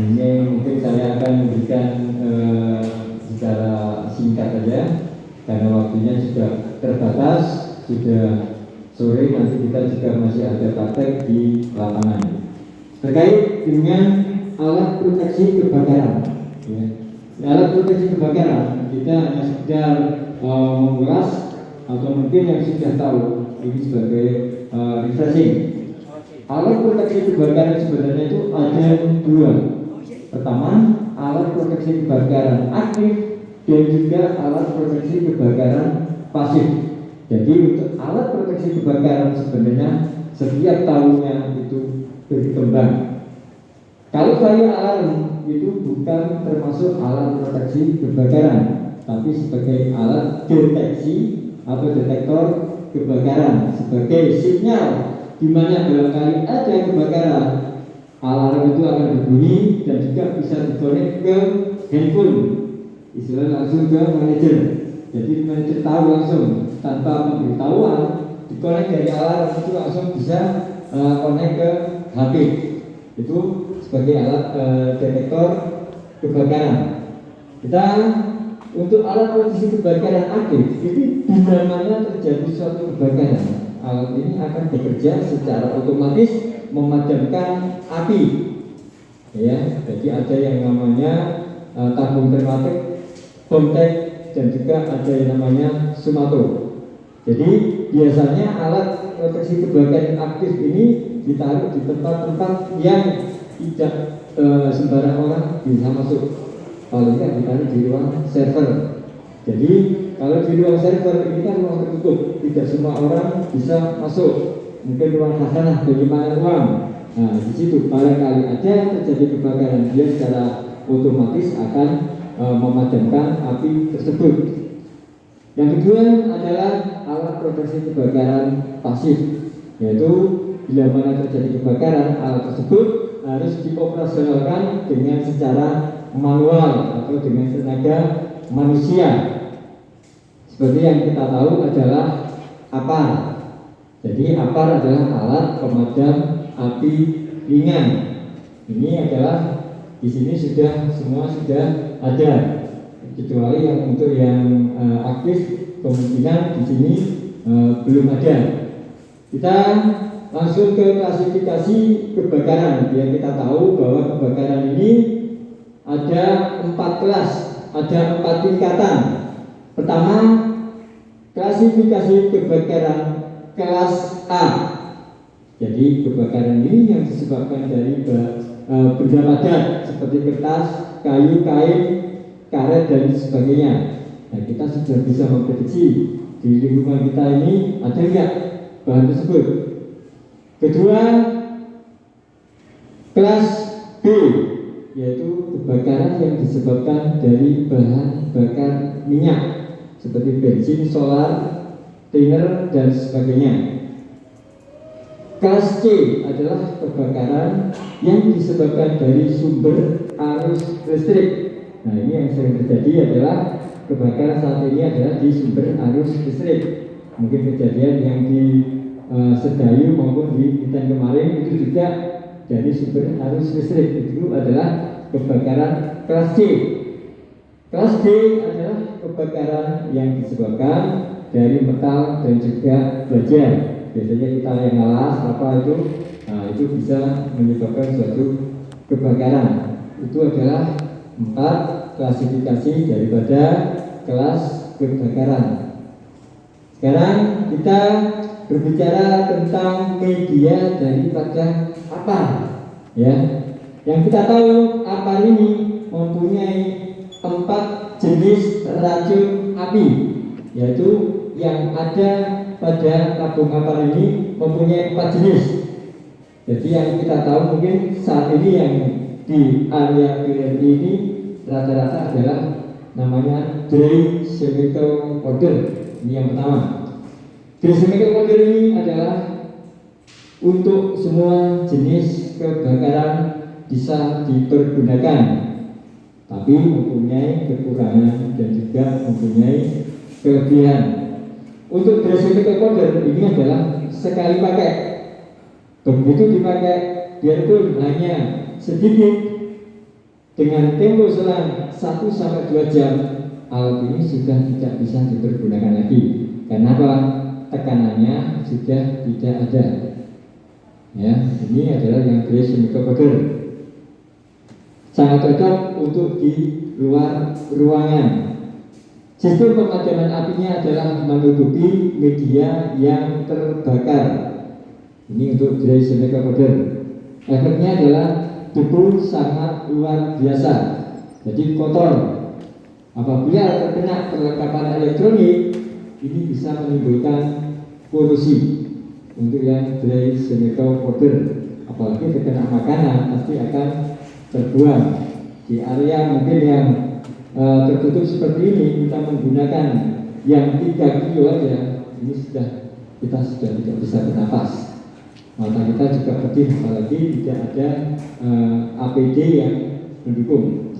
Ini mungkin saya akan memberikan secara singkat saja karena waktunya sudah terbatas, sudah sore, nanti kita juga masih ada praktek di lapangan terkait dengan alat proteksi kebakaran. Ya. Alat proteksi kebakaran kita hanya sekedar mengulas atau mungkin yang sudah tahu ini sebagai refreshing. Alat proteksi kebakaran sebenarnya itu ada dua. Pertama, alat proteksi kebakaran aktif dan juga alat proteksi kebakaran pasif. Jadi untuk alat proteksi kebakaran sebenarnya setiap tahunnya itu berkembang. Kalau saya alarm itu bukan termasuk alat proteksi kebakaran, tapi sebagai alat deteksi atau detektor kebakaran, sebagai sinyal di mana barangkali ada kebakaran, alarm itu akan berbunyi dan juga bisa dikonek ke handphone, istilah langsung ke manajer. Jadi manajer tahu langsung tanpa pemberitahuan, dikonek dari alarm itu langsung bisa konek ke HP. Itu sebagai alat detektor kebakaran. Kita untuk alat proteksi kebakaran aktif, ini di mana terjadi suatu kebakaran, alat ini akan bekerja secara otomatis memadamkan api. Ya, jadi ada yang namanya tabung termatik, bomtek, dan juga ada yang namanya sumato. Jadi biasanya alat proteksi kebakaran aktif ini ditaruh di tempat-tempat yang tidak sembarang orang bisa masuk. Paling tidak ditaruh di ruang server. Jadi kalau di ruang server ini kan ruang tertutup, tidak semua orang bisa masuk. Mungkin ruang khazanah, penyimpanan uang. Nah, di situ barangkali ada terjadi kebakaran, dia secara otomatis akan memadamkan api tersebut. Yang kedua adalah alat proteksi kebakaran pasif, yaitu bila mana terjadi kebakaran, alat tersebut harus dioperasionalkan dengan secara manual atau dengan tenaga manusia. Seperti yang kita tahu adalah APAR. Jadi APAR adalah alat pemadam api ringan. Ini adalah di sini semua sudah ada, kecuali yang untuk yang aktif kemungkinan di sini belum ada. Kita langsung ke klasifikasi kebakaran. Biar kita tahu bahwa kebakaran ini ada 4 kelas, ada 4 tingkatan. Pertama, klasifikasi kebakaran kelas A. Jadi kebakaran ini yang disebabkan dari benda padat seperti kertas, kayu, kain, karet dan sebagainya. Nah, kita sudah bisa memprediksi di lingkungan kita ini ada enggak bahan tersebut. Kedua, kelas B, yaitu kebakaran yang disebabkan dari bahan bakar minyak seperti bensin, solar, thinner dan sebagainya. Kelas C adalah kebakaran yang disebabkan dari sumber arus listrik. Nah, ini yang sering terjadi adalah kebakaran saat ini adalah di sumber arus listrik. Mungkin kejadian yang di Sedayu maupun di Bintan kemarin itu juga dari sumber arus listrik. Itu adalah kebakaran kelas C. Kelas D adalah kebakaran yang disebabkan dari metal dan juga baja. Biasanya kita yang alas apa itu, nah itu bisa menyebabkan suatu kebakaran. Itu adalah 4 klasifikasi daripada kelas kebakaran. Sekarang kita berbicara tentang media daripada APAR. Ya, yang kita tahu APAR ini mempunyai 4 jenis racun api, yaitu yang ada pada tabung APAR ini mempunyai 4 jenis. Jadi yang kita tahu mungkin saat ini yang di area BRI ini rata-rata adalah namanya dry chemical powder. Ini yang pertama. Dry chemical powder ini adalah untuk semua jenis kebakaran bisa dipergunakan, tapi mempunyai kekurangan dan juga mempunyai kelebihan. Untuk dry chemical powder ini adalah sekali pakai. Begitu dipakai, biarpun hanya sedikit, dengan tempo selang 1-2 jam, alat ini sudah tidak bisa dipergunakan lagi. Kenapa? Tekanannya sudah tidak ada. Ya, ini adalah yang Grace Microburger. Sangat cocok untuk di luar ruangan. Sistem pemadaman apinya adalah menutupi media yang terbakar. Ini untuk Grace Microburger. Efeknya adalah debu sangat luar biasa. Jadi kotor. Apabila terkena perlengkapan elektronik, ini bisa menimbulkan polusi. Untuk yang Grace Microburger, apalagi terkena makanan pasti akan terbuang. Di area mungkin yang tertutup seperti ini, kita menggunakan yang 3 kilo aja, ini kita sudah tidak bisa bernapas. Mata kita juga pedih, apalagi tidak ada APD yang mendukung.